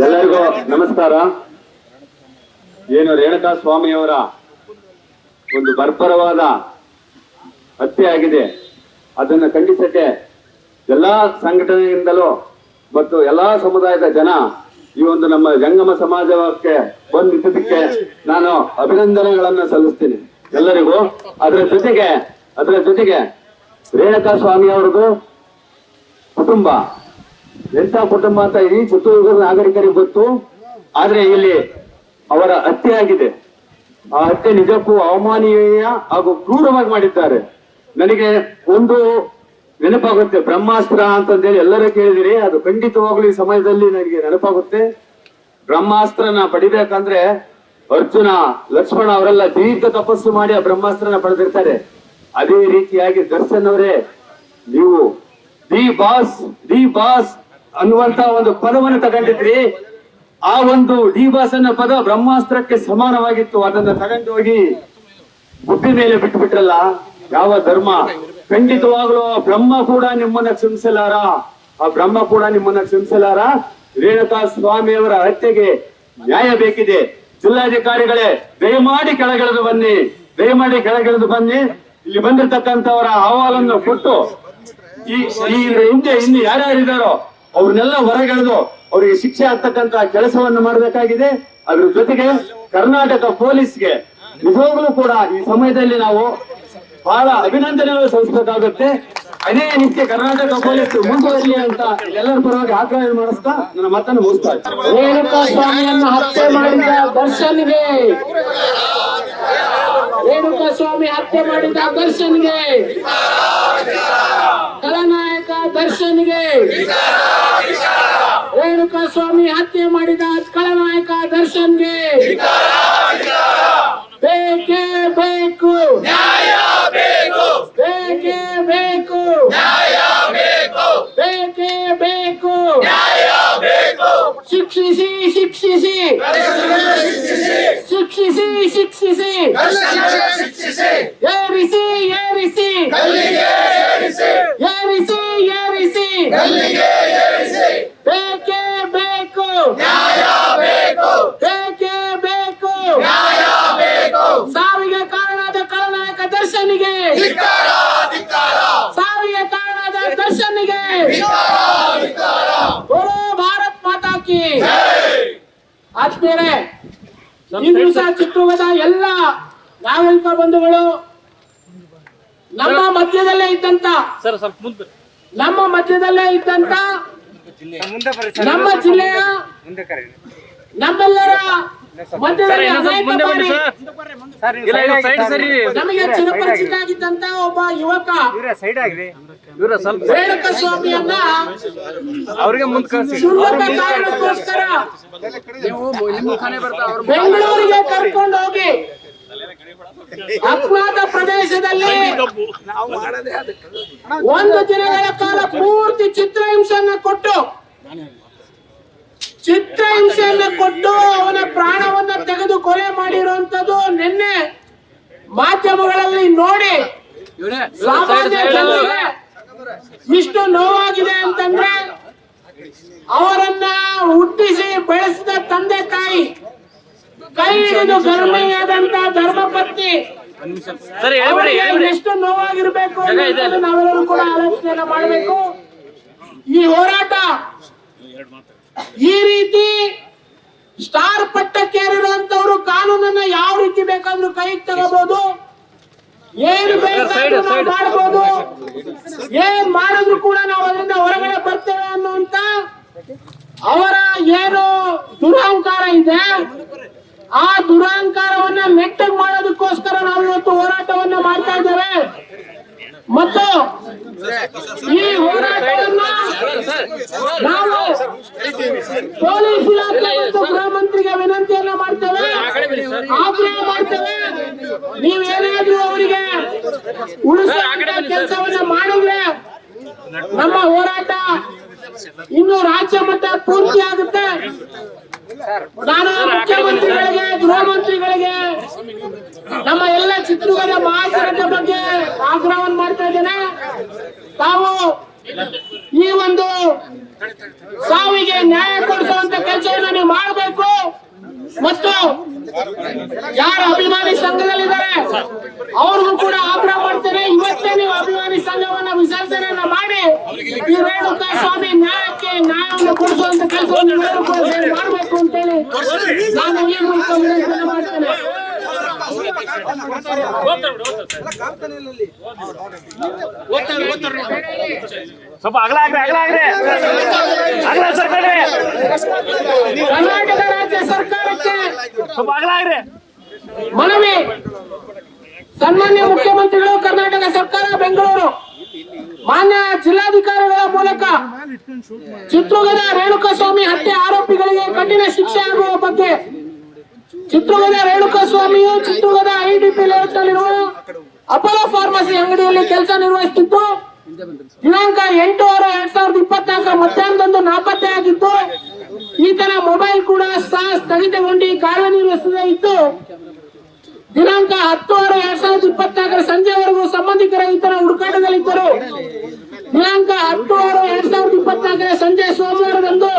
ಎಲ್ಲರಿಗೂ ನಮಸ್ಕಾರ. ಏನು ರೇಣುಕಾ ಸ್ವಾಮಿಯವರ ಒಂದು ಬರ್ಬರವಾದ ಹತ್ಯೆ ಆಗಿದೆ. ಅದನ್ನು ಖಂಡಿಸಕ್ಕೆ ಎಲ್ಲಾ ಸಂಘಟನೆಯಿಂದಲೂ ಮತ್ತು ಎಲ್ಲಾ ಸಮುದಾಯದ ಜನ ಈ ಒಂದು ನಮ್ಮ ಜಂಗಮ ಸಮಾಜಕ್ಕೆ ಬಂದು ನಿಂತಿದ್ದಕ್ಕೆ ನಾನು ಅಭಿನಂದನೆಗಳನ್ನು ಸಲ್ಲಿಸ್ತೀನಿ ಎಲ್ಲರಿಗೂ. ಅದರ ಜೊತೆಗೆ ರೇಣುಕಾ ಸ್ವಾಮಿ ಅವರದು ಕುಟುಂಬ ಎಂತ ಕುಟುಂಬ ಅಂತ ಈ ಚಿತ್ರದುರ್ಗದ ನಾಗರಿಕರಿಗೆ ಗೊತ್ತು. ಆದ್ರೆ ಇಲ್ಲಿ ಅವರ ಹತ್ಯೆ ಆಗಿದೆ. ಆ ಹತ್ಯೆ ನಿಜಕ್ಕೂ ಅವಮಾನೀಯ ಹಾಗೂ ಕ್ರೂರವಾಗಿ ಮಾಡಿದ್ದಾರೆ. ನನಗೆ ಒಂದು ನೆನಪಾಗುತ್ತೆ, ಬ್ರಹ್ಮಾಸ್ತ್ರ ಅಂತಂದೇಳಿ ಎಲ್ಲರೂ ಕೇಳಿದಿರಿ. ಅದು ಖಂಡಿತವಾಗ್ಲೂ ಈ ಸಮಯದಲ್ಲಿ ನನಗೆ ನೆನಪಾಗುತ್ತೆ. ಬ್ರಹ್ಮಾಸ್ತ್ರನ ಪಡಿಬೇಕಂದ್ರೆ ಅರ್ಜುನ, ಲಕ್ಷ್ಮಣ ಅವರೆಲ್ಲ ದೀರ್ಘ ತಪಸ್ಸು ಮಾಡಿ ಆ ಬ್ರಹ್ಮಾಸ್ತ್ರನ ಪಡೆದಿರ್ತಾರೆ. ಅದೇ ರೀತಿಯಾಗಿ ದರ್ಶನ್ ಅವರೇ, ನೀವು ಡಿ ಬಾಸ್ ಅನ್ನುವಂತ ಒಂದು ಪದವನ್ನು ತಗೊಂಡಿದ್ರಿ. ಆ ಒಂದು ಡಿ ಬಾಸ್ ಅನ್ನೋ ಪದ ಬ್ರಹ್ಮಾಸ್ತ್ರಕ್ಕೆ ಸಮಾನವಾಗಿತ್ತು. ಅದನ್ನ ತಗೊಂಡು ಹೋಗಿ ಬುದ್ಧಿ ಮೇಲೆ ಬಿಟ್ಬಿಟ್ರಲ್ಲ. ಯಾವ ಧರ್ಮ? ಖಂಡಿತವಾಗ್ಲೂ ಬ್ರಹ್ಮ ಕೂಡ ನಿಮ್ಮನ್ನ ಕ್ಷಮಿಸಲಾರ. ರೇಣುಕಾ ಸ್ವಾಮಿಯವರ ಹತ್ಯೆಗೆ ನ್ಯಾಯ ಬೇಕಿದೆ. ಜಿಲ್ಲಾಧಿಕಾರಿಗಳೇ, ದಯಮಾಡಿ ಕೆಳಗಿಳಿದು ಬನ್ನಿ. ಇಲ್ಲಿ ಬಂದಿರತಕ್ಕಂಥವರ ಅಹವಾಲನ್ನು ಕೊಟ್ಟು ಈ ಹಿಂದೆ ಇನ್ನು ಯಾರ್ಯಾರಿದ್ದಾರೋ ಅವ್ರನ್ನೆಲ್ಲ ಹೊರಗೆಳೆದು ಅವರಿಗೆ ಶಿಕ್ಷೆ ಆಗ್ತಕ್ಕಂತ ಕೆಲಸವನ್ನು ಮಾಡಬೇಕಾಗಿದೆ. ಅದ್ರ ಜೊತೆಗೆ ಕರ್ನಾಟಕ ಪೊಲೀಸ್ಗೆ ನಿಜವಾಗ್ಲೂ ಕೂಡ ಈ ಸಮಯದಲ್ಲಿ ನಾವು ಬಹಳ ಅಭಿನಂದನೆಗಳು ಸಲ್ಲಿಸಬೇಕಾಗುತ್ತೆ. ಅದೇ ರೀತಿ ಕರ್ನಾಟಕ ಪೊಲೀಸ್ ಮುಂದುವರಲಿ ಅಂತ ಎಲ್ಲರ ಪರವಾಗಿ ಆಗ್ರಹ ಮಾಡಿಸ್ತಾ ನನ್ನ ಮಾತನ್ನು ಮುಗಿಸ್ತಾ ಇದ್ದೀನಿ. ರೇಣುಕಾ ಸ್ವಾಮಿಯನ್ನು ಹತ್ಯೆ ಮಾಡಿದ ದರ್ಶನ್ಗೆ, ರೇಣುಕಾ ಸ್ವಾಮಿ ಹತ್ಯೆ ಮಾಡಿದ ದರ್ಶನ್ಗೆ, ಖಳನಾಯಕ ದರ್ಶನ್ಗೆ, ರೇಣುಕಾ ಸ್ವಾಮಿ ಹತ್ಯೆ ಮಾಡಿದ ಖಳನಾಯಕ ದರ್ಶನ್ಗೆ ಬೇಕೇ ಬೇಕು ನ್ಯಾಯ, ಬೇಕೇ ಬೇಕು ನ್ಯಾಯ, ಬೇಕೇ ಬೇಕು ನ್ಯಾಯ, ಶಿಕ್ಷಿಸಿ ಏರಿಸಿ ಬೇಕೇ ಬೇಕು ನ್ಯಾಯ, ಬೇಕೇ ಬೇಕು ನ್ಯಾಯ, ಸಾವಿಗೆ ಕಾರಣದ ಖಳನಾಯಕ ದರ್ಶನ್ಗೆ, ಸಾವಿಗೆ ಕಾರಣದ ದರ್ಶನ್ಗೆ ಬೋಲೋ ಭಾರತ್ ಮಾತಾ ಕಿ. ಆತ್ಮೀಯರೇ, ಈ ದಿವಸ ಚಿತ್ರದುರ್ಗದ ಎಲ್ಲ ನಾಗರಿಕ ಬಂಧುಗಳು ನಮ್ಮ ಮಧ್ಯದಲ್ಲೇ ಇದ್ದಂತ ನಮ್ಮ ಜಿಲ್ಲೆಯ ನಮ್ಮೆಲ್ಲರ ಮಧ್ಯದಲ್ಲಿ ನಮಗೆ ಚಿರಪರಿಚಿತ ಆಗಿದ್ದಂತ ಒಬ್ಬ ಯುವಕ ರೇಣುಕಾ ಸ್ವಾಮಿಯನ್ನ ಕ್ಷುಲ್ಲಕ ಕಾರಣಕ್ಕೋಸ್ಕರ ಬೆಂಗಳೂರಿಗೆ ಕರ್ಕೊಂಡು ಹೋಗಿ ಅಜ್ಞಾತ ಪ್ರದೇಶದಲ್ಲಿ ಒಂದು ದಿನಗಳ ಕಾಲ ಪೂರ್ತಿ ಚಿತ್ರಹಿಂಸೆಯನ್ನು ಕೊಟ್ಟು ಅವನ ಪ್ರಾಣವನ್ನ ತೆಗೆದು ಕೊಲೆ ಮಾಡಿರುವಂತದ್ದು ನಿನ್ನೆ ಮಾಧ್ಯಮಗಳಲ್ಲಿ ನೋಡಿ ಸಾಮಾನ್ಯ ಜನರಿಗೆ ಇಷ್ಟು ನೋವಾಗಿದೆ ಅಂತಂದ್ರೆ, ಅವರನ್ನ ಹುಟ್ಟಿಸಿ ಬೆಳೆಸಿದ ತಂದೆ ತಾಯಿ, ಕೈ ಹಿಡಿದು ಗರ್ಭಿಣಿಯಾದಂತ ಧರ್ಮಪತ್ನಿ ಎಷ್ಟು ನೋವಾಗಿರ್ಬೇಕು ಅನ್ನೋದನ್ನ ನಾವೆಲ್ಲರೂ ಕೂಡ ಆಲೋಚನೆ ಮಾಡಬೇಕು. ಈ ಹೋರಾಟ ಈ ರೀತಿ ಸ್ಟಾರ್ ಪಟ್ಟಕ್ಕೇರಿರುವಂತವ್ರು ಕಾನೂನನ್ನ ಯಾವ ರೀತಿ ಬೇಕಾದ್ರೂ ಕೈಗೆ ತಗೋಬಹುದು, ಏನು ಬೇಕಾದ್ರೂ ಮಾಡಬಹುದು, ಏನ್ ಮಾಡಿದ್ರು ಕೂಡ ನಾವು ಅದರಿಂದ ಹೊರಗಡೆ ಬರ್ತೇವೆ ಅನ್ನುವಂತ ಅವರ ಏನು ದುರಹಂಕಾರ ಇದೆ, ಆ ದುರಹಂಕಾರವನ್ನ ನೆಟ್ಟಗೆ ಮಾಡೋದಕ್ಕೋಸ್ಕರ ನಾವು ಇವತ್ತು ಹೋರಾಟವನ್ನ ಮಾಡ್ತಾ ಇದ್ದೇವೆ. ಮತ್ತು ಈ ಹೋರಾಟವನ್ನ ನಾವು ಪೊಲೀಸ್ ಇಲಾಖೆ ಮತ್ತು ಗೃಹ ಮಂತ್ರಿಗೆ ವಿನಂತಿಯನ್ನ ಮಾಡ್ತೇವೆ, ಆಗ್ರಹ ಮಾಡ್ತೇವೆ. ನೀವೇನಾದ್ರೂ ಅವರಿಗೆ ಉಳಿಸುವಂತ ಕೆಲಸವನ್ನ ಮಾಡಿದ್ರೆ ನಮ್ಮ ಹೋರಾಟ ಇನ್ನು ರಾಜ್ಯ ಮಟ್ಟ ಪೂರ್ತಿ ಆಗುತ್ತೆ. ನಾನು ಮುಖ್ಯಮಂತ್ರಿಗಳಿಗೆ, ಗೃಹ ಮಂತ್ರಿಗಳಿಗೆ, ನಮ್ಮ ಎಲ್ಲ ಚಿತ್ರದುರ್ಗದ ಮಹಾಜನತೆ ಬಗ್ಗೆ ಆಗ್ರಹವನ್ನು ಮಾಡ್ತಾ ಇದ್ದೇನೆ. ತಾವು ಈ ಒಂದು ಸಾವಿಗೆ ನ್ಯಾಯ ಕೊಡಿಸುವಂತ ಕೆಲಸವನ್ನು ನೀವು ಮಾಡಬೇಕು. ಮತ್ತು ಯಾರ ಅಭಿಮಾನಿ ಸಂಘದಲ್ಲಿದ್ದಾರೆ ಅವ್ರಿಗೂ ಕೂಡ ಆಗ್ರಹ ಮಾಡ್ತೇನೆ, ಇವತ್ತೇ ನೀವು ಅಭಿಮಾನಿ ಸಂಘವನ್ನ ವಿಸರ್ಜನೆಯನ್ನ ಮಾಡಿ ಈ ರೇಣುಕಾ ಸ್ವಾಮಿ ನ್ಯಾಯವನ್ನು ಕೊಡಿಸುವಂತ ಕೆಲಸವನ್ನು ಮಾಡಬೇಕು ಅಂತೇಳಿ ನಾನು ಈ ಮೂಲಕ ವಿನಂತಿಯನ್ನು ಮಾಡ್ತೇನೆ. ಸ್ವಲ್ಪ ಕರ್ನಾಟಕ ರಾಜ್ಯ ಸರ್ಕಾರಕ್ಕೆ ಸ್ವಲ್ಪ ಮನವಿ. ಸನ್ಮಾನ್ಯ ಮುಖ್ಯಮಂತ್ರಿಗಳು, ಕರ್ನಾಟಕ ಸರ್ಕಾರ, ಬೆಂಗಳೂರು ಮಾನ್ಯ ಜಿಲ್ಲಾಧಿಕಾರಿಗಳ ಮೂಲಕ ಚಿತ್ರದುರ್ಗದ ರೇಣುಕಾ ಸ್ವಾಮಿ ಹತ್ಯೆ ಆರೋಪಿಗಳಿಗೆ ಕಠಿಣ ಶಿಕ್ಷೆ ಆಗುವ ಬಗ್ಗೆ, ಚಿತ್ರದುರ್ಗದ ರೇಣುಕಾ ಸ್ವಾಮಿಯು ಚಿತ್ರದುರ್ಗದ ಐಡಿಪಿ ಲೇಔಟ್ ನಲ್ಲಿರುವ ಅಪೋಲೋ ಫಾರ್ಮಸಿ ಅಂಗಡಿಯಲ್ಲಿ ಕೆಲಸ ನಿರ್ವಹಿಸುತ್ತಿದ್ದು ದಿನಾಂಕ 8/6/2024 ಮಧ್ಯಾಹ್ನದಂದು ನಾಪತ್ತೆ ಆಗಿದ್ದು ಈತನ ಮೊಬೈಲ್ ಕೂಡ ಸಹ ಸ್ಥಗಿತಗೊಂಡು ಕಾರ್ಯನಿರ್ವಹಿಸದೇ ಇದ್ದು ದಿನಾಂಕ 10/6/2024 ಸಂಜೆವರೆಗೂ ಸಂಬಂಧಿಕರ ಈತನ ಹುಡುಕಾಟದಲ್ಲಿದ್ದರು. ದಿನಾಂಕ 10/6/2024 ಸಂಜೆ ಸೋಮವಾರದಂದು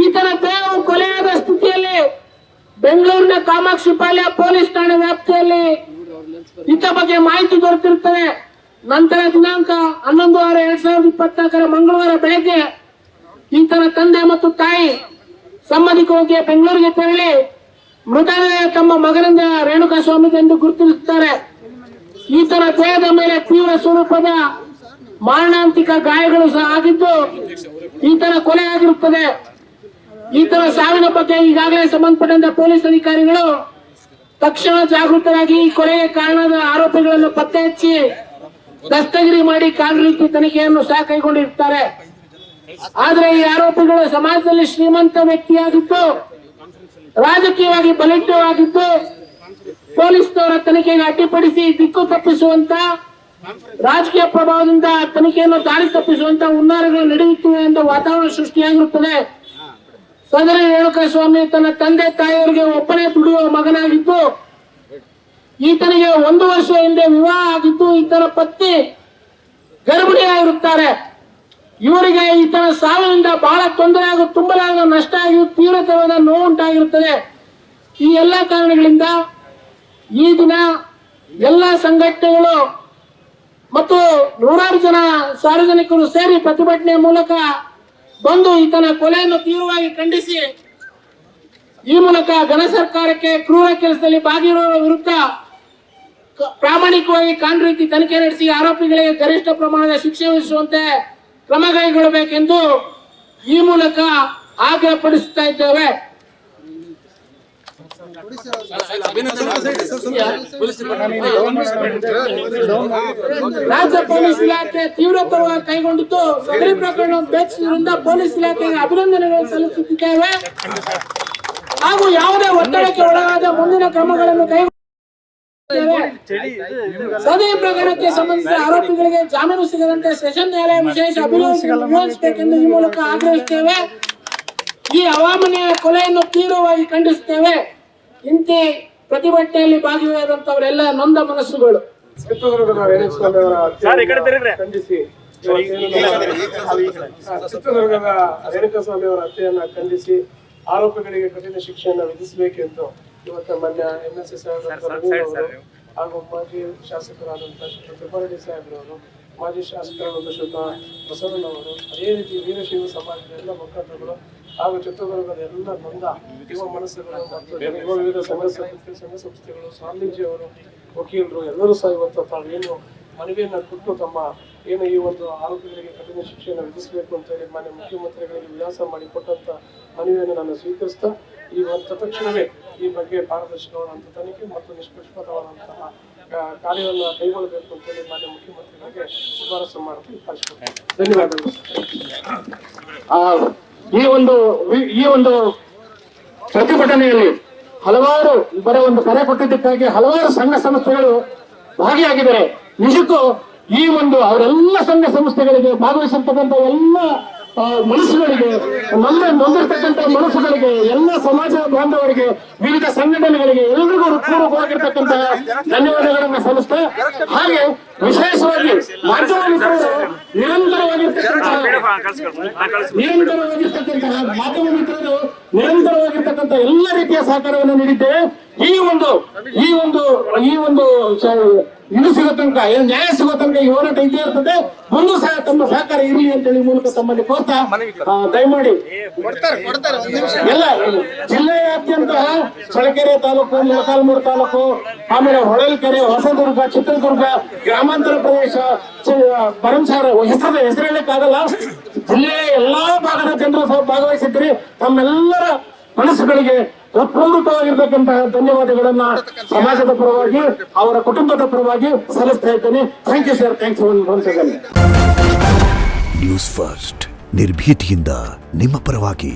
ಈತನ ದೇಹವು ಕೊಲೆಯಾದ ಸ್ಥಿತಿಯಲ್ಲಿ ಬೆಂಗಳೂರಿನ ಕಾಮಾಕ್ಷಿ ಪಾಳ್ಯ ಪೊಲೀಸ್ ಠಾಣೆ ವ್ಯಾಪ್ತಿಯಲ್ಲಿ ಈತ ಬಗ್ಗೆ ಮಾಹಿತಿ ದೊರೆತಿರುತ್ತದೆ. ನಂತರ ದಿನಾಂಕ 11/6/2024 ಮಂಗಳವಾರ ಬೆಳಗ್ಗೆ ಈತನ ತಂದೆ ಮತ್ತು ತಾಯಿ ಸಂಬಂಧಿಕರಿಗೆ ಬೆಂಗಳೂರಿಗೆ ತೆರಳಿ ಮೃತದೇಹ ತಮ್ಮ ಮಗನಿಂದ ರೇಣುಕಾ ಸ್ವಾಮಿ ಎಂದು ಗುರುತಿಸುತ್ತಾರೆ. ಈತನ ದೇಹದ ಮೇಲೆ ತೀವ್ರ ಸ್ವರೂಪದ ಮಾರಣಾಂತಿಕ ಗಾಯಗಳು ಸಹ ಆಗಿದ್ದು ಈತನ ಕೊಲೆ ಆಗಿರುತ್ತದೆ. ಈತನ ಸಾವಿನ ಬಗ್ಗೆ ಈಗಾಗಲೇ ಸಂಬಂಧಪಟ್ಟಂತ ಪೊಲೀಸ್ ಅಧಿಕಾರಿಗಳು ತಕ್ಷಣ ಜಾಗೃತರಾಗಿ ಈ ಕೊಲೆಗೆ ಕಾರಣದ ಆರೋಪಿಗಳನ್ನು ಪತ್ತೆ ಹಚ್ಚಿ ದಸ್ತಗಿರಿ ಮಾಡಿ ಕಾನೂನು ರೀತಿ ತನಿಖೆಯನ್ನು ಸಹ ಕೈಗೊಂಡಿರುತ್ತಾರೆ. ಆದರೆ ಈ ಆರೋಪಿಗಳು ಸಮಾಜದಲ್ಲಿ ಶ್ರೀಮಂತ ವ್ಯಕ್ತಿಯಾಗಿದ್ದು ರಾಜಕೀಯವಾಗಿ ಬಲಿಷ್ಠವಾಗಿದ್ದು ಪೊಲೀಸ್ನವರ ತನಿಖೆಗೆ ಅಡ್ಡಿಪಡಿಸಿ ದಿಕ್ಕು ತಪ್ಪಿಸುವಂತ ರಾಜಕೀಯ ಪ್ರಭಾವದಿಂದ ತನಿಖೆಯನ್ನು ದಾರಿ ತಪ್ಪಿಸುವಂತ ಹುನ್ನಾರಗಳು ನಡೆಯುತ್ತಿವೆ ಎಂದು ವಾತಾವರಣ ಸೃಷ್ಟಿಯಾಗಿರುತ್ತದೆ. ಸದರಿ ರೇಣುಕಾ ಸ್ವಾಮಿ ತನ್ನ ತಂದೆ ತಾಯಿಯವರಿಗೆ ಒಬ್ಬನೇ ದುಡಿಯುವ ಮಗನಾಗಿದ್ದು ಈತನಿಗೆ 1 ವರ್ಷ ಹಿಂದೆ ವಿವಾಹ ಆಗಿದ್ದು ಈತನ ಪತ್ನಿ ಗರ್ಭಿಣಿಯಾಗಿರುತ್ತಾರೆ. ಇವರಿಗೆ ಈತನ ಸಾವಿನಿಂದ ಬಹಳ ತೊಂದರೆ ಹಾಗೂ ತುಂಬಲಾದ ನಷ್ಟ ಆಗಿ ತೀವ್ರತರವಾದ ನೋವುಂಟಾಗಿರುತ್ತದೆ. ಈ ಎಲ್ಲ ಕಾರಣಗಳಿಂದ ಈ ದಿನ ಎಲ್ಲ ಸಂಘಟನೆಗಳು ಮತ್ತು ನೂರಾರು ಜನ ಸಾರ್ವಜನಿಕರು ಸೇರಿ ಪ್ರತಿಭಟನೆ ಮೂಲಕ ಬಂದು ಈತನ ಕೊಲೆಯನ್ನು ತೀವ್ರವಾಗಿ ಖಂಡಿಸಿ ಈ ಮೂಲಕ ಘನ ಸರ್ಕಾರಕ್ಕೆ ಕ್ರೂರ ಕೆಲಸದಲ್ಲಿ ಭಾಗಿರುವವರ ವಿರುದ್ಧ ಪ್ರಾಮಾಣಿಕವಾಗಿ ಕಾನೂನು ರೀತಿ ತನಿಖೆ ನಡೆಸಿ ಆರೋಪಿಗಳಿಗೆ ಗರಿಷ್ಠ ಪ್ರಮಾಣದ ಶಿಕ್ಷೆ ವಿಧಿಸುವಂತೆ ಕ್ರಮ ಕೈಗೊಳ್ಳಬೇಕೆಂದು ಈ ಮೂಲಕ ಆಗ್ರಹಪಡಿಸುತ್ತಾ ಇದ್ದೇವೆ. ರಾಜ್ಯ ಪೊಲೀಸ್ ಇಲಾಖೆ ತೀವ್ರತರವಾಗಿ ಕೈಗೊಂಡಿದ್ದು ಸದರಿ ಪ್ರಕರಣವನ್ನು ಬೇಕಿಸಿರುವುದರಿಂದ ಪೊಲೀಸ್ ಇಲಾಖೆಗೆ ಅಭಿನಂದನೆಗಳನ್ನು ಸಲ್ಲಿಸುತ್ತಿದ್ದೇವೆ ಹಾಗೂ ಯಾವುದೇ ಒತ್ತಡಕ್ಕೆ ಒಳಗಾದ ಮುಂದಿನ ಕ್ರಮಗಳನ್ನು ಕೈಗೊಳ್ಳುತ್ತೇವೆ. ಸದರಿ ಪ್ರಕರಣಕ್ಕೆ ಸಂಬಂಧಿಸಿದ ಆರೋಪಿಗಳಿಗೆ ಜಾಮೀನು ಸಿಗದಂತೆ ಸೆಷನ್ ನ್ಯಾಯಾಲಯ ವಿಶೇಷ ಅಭಿನಯಿಸಬೇಕೆಂದು ಈ ಮೂಲಕ ಆಗ್ರಹಿಸುತ್ತೇವೆ. ಈ ಅವಾಮನೀಯ ಕೊಲೆಯನ್ನು ತೀವ್ರವಾಗಿ ಖಂಡಿಸುತ್ತೇವೆ. ಇಂತಿ ಪ್ರತಿಭಟನೆಯಲ್ಲಿ ಭಾಗಿಯಾದಂತವರೆಲ್ಲ ನೊಂದ ಮನಸ್ಸುಗಳು. ಚಿತ್ರದುರ್ಗದ ರೇಣುಸ್ವಾಮಿ ಅವರ ಖಂಡಿಸಿ ಚಿತ್ರದುರ್ಗದ ರೇಣುಕಾ ಸ್ವಾಮಿ ಅವರ ಹತ್ಯೆಯನ್ನ ಖಂಡಿಸಿ ಆರೋಪಿಗಳಿಗೆ ಕಠಿಣ ಶಿಕ್ಷೆಯನ್ನು ವಿಧಿಸಬೇಕೆಂದು ಇವತ್ತು ಮೊನ್ನೆ NSS ಹಾಗೂ ಮಾಜಿ ಶಾಸಕರಾದಂತಹ ತ್ರಿಪಾರೆಡ್ಡಿ ಸಾಹೇಬ್ರವರು, ಮಾಜಿ ಶಾಸಕರಾದಂತಹ ಶ್ರೀಯುತ ಬಸವಣ್ಣವರು, ಅದೇ ರೀತಿ ವೀರಶೈವ ಸಮಾಜದ ಎಲ್ಲ ಮುಖಂಡರುಗಳು ಹಾಗೂ ಚಿತ್ರದುರ್ಗದ ಎಲ್ಲ ನೊಂದ ಯುವ ಮನಸ್ಸುಗಳು ಮತ್ತು ವಿವಿಧ ಸಂಘ ಸಂಸ್ಥೆಗಳು, ಸ್ವಾಮೀಜಿಯವರು, ವಕೀಲರು ಎಲ್ಲರೂ ಸಹ ಇವತ್ತು ತಾವೇನು ಮನವಿಯನ್ನು ಕೊಟ್ಟು ತಮ್ಮ ಏನು ಈ ಒಂದು ಆರೋಪಿಗಳಿಗೆ ಕಠಿಣ ಶಿಕ್ಷೆಯನ್ನು ವಿಧಿಸಬೇಕು ಅಂತ ಹೇಳಿ ಮಾನ್ಯ ಮುಖ್ಯಮಂತ್ರಿಗಳಿಗೆ ವಿಳಾಸ ಮಾಡಿ ಕೊಟ್ಟಂತ ಮನವಿಯನ್ನು ನಾನು ಸ್ವೀಕರಿಸ್ತಾ ಈ ಒಂದು ತಕ್ಷಣವೇ ಈ ಬಗ್ಗೆ ಪಾರದರ್ಶಕವಾದಂತಹ ತನಿಖೆ ಮತ್ತು ನಿಷ್ಪಕ್ಷಪಾತವಾದಂತಹ ಕಾರ್ಯವನ್ನು ಕೈಗೊಳ್ಳಬೇಕು ಅಂತ ಹೇಳಿ ಮಾನ್ಯ ಮುಖ್ಯಮಂತ್ರಿಗಳಿಗೆ ಶಿಫಾರಸು ಮಾಡಲು ಭಾಷೆ. ಧನ್ಯವಾದಗಳು. ಈ ಒಂದು ಪ್ರತಿಭಟನೆಯಲ್ಲಿ ಹಲವಾರು ಬರ ಒಂದು ಕರೆ ಕೊಟ್ಟಿದ್ದಕ್ಕಾಗಿ ಹಲವಾರು ಸಂಘ ಸಂಸ್ಥೆಗಳು ಭಾಗಿಯಾಗಿದ್ದಾರೆ. ನಿಜಕ್ಕೂ ಈ ಒಂದು ಅವರೆಲ್ಲ ಸಂಘ ಸಂಸ್ಥೆಗಳಿಗೆ ಭಾಗವಹಿಸಿರ್ತಕ್ಕಂಥ ಎಲ್ಲ ಮನಸ್ಸುಗಳಿಗೆ, ನೊಂದಿರ್ತಕ್ಕಂಥ ಮನಸ್ಸುಗಳಿಗೆ, ಎಲ್ಲ ಸಮಾಜ ಬಾಂಧವರಿಗೆ, ವಿವಿಧ ಸಂಘಟನೆಗಳಿಗೆ ಎಲ್ಲರಿಗೂ ಪೂರ್ವಕವಾಗಿರ್ತಕ್ಕಂಥ ಧನ್ಯವಾದಗಳನ್ನು ಸಲ್ಲಿಸ್ತಾ ಹಾಗೆ ವಿಶೇಷವಾಗಿ ಮಾಧ್ಯಮ ಮಿತ್ರರು ನಿರಂತರವಾಗಿರ್ತಕ್ಕಂಥ ನಿರಂತರವಾಗಿರ್ತಕ್ಕಂತಹ ಮಾಧ್ಯಮ ಮಿತ್ರರು ನಿರಂತರವಾಗಿರ್ತಕ್ಕಂಥ ಎಲ್ಲ ರೀತಿಯ ಸಹಕಾರವನ್ನು ನೀಡಿದ್ದೇವೆ. ಈ ಒಂದು ಇದು ಸಿಗೋ ತನಕ ನ್ಯಾಯ ಸಿಗೋ ತನಕ ಈ ಹೋರಾಟ ಇದ್ದೇ ಇರ್ತದೆ. ಮುಂದೆ ಸಹ ತಮ್ಮ ಸಹಕಾರ ಇರಲಿ ಅಂತೇಳಿ ಮೂಲಕ ತಮ್ಮಲ್ಲಿ ಕೋರ್ತಾ ದಯಮಾಡಿ ಎಲ್ಲ ಜಿಲ್ಲೆಯಾದ್ಯಂತ ಚಳ್ಳಕೆರೆ ತಾಲೂಕು, ಮೊಳಕಾಲ್ಮೂರು ತಾಲೂಕು, ಆಮೇಲೆ ಹೊಳಲ್ಕೆರೆ, ಹೊಸದುರ್ಗ, ಚಿತ್ರದುರ್ಗ, ಗ್ರಾಮಾಂತರ ಪ್ರದೇಶ, ಭರಮಸಾಗರ ಹೆಸರು ಹೇಳಕ್ಕಾಗಲ್ಲ. ಜಿಲ್ಲೆಯ ಎಲ್ಲಾ ಭಾಗದ ಜನರು ಸಹ ಭಾಗವಹಿಸಿದ್ರಿ. ತಮ್ಮೆಲ್ಲರ ಮನಸ್ಸುಗಳಿಗೆ ಹೃತ್ಪೂರ್ವಕವಾಗಿರ್ತಕ್ಕಂತಹ ಧನ್ಯವಾದಗಳನ್ನ ಸಮಾಜದ ಪರವಾಗಿ, ಅವರ ಕುಟುಂಬದ ಪರವಾಗಿ ಸಲ್ಲಿಸ್ತಾ ಇದ್ದೇನೆ. Thank you sir, thanks once again. News First ನಿರ್ಭೀತಿಯಿಂದ ನಿಮ್ಮ ಪರವಾಗಿ.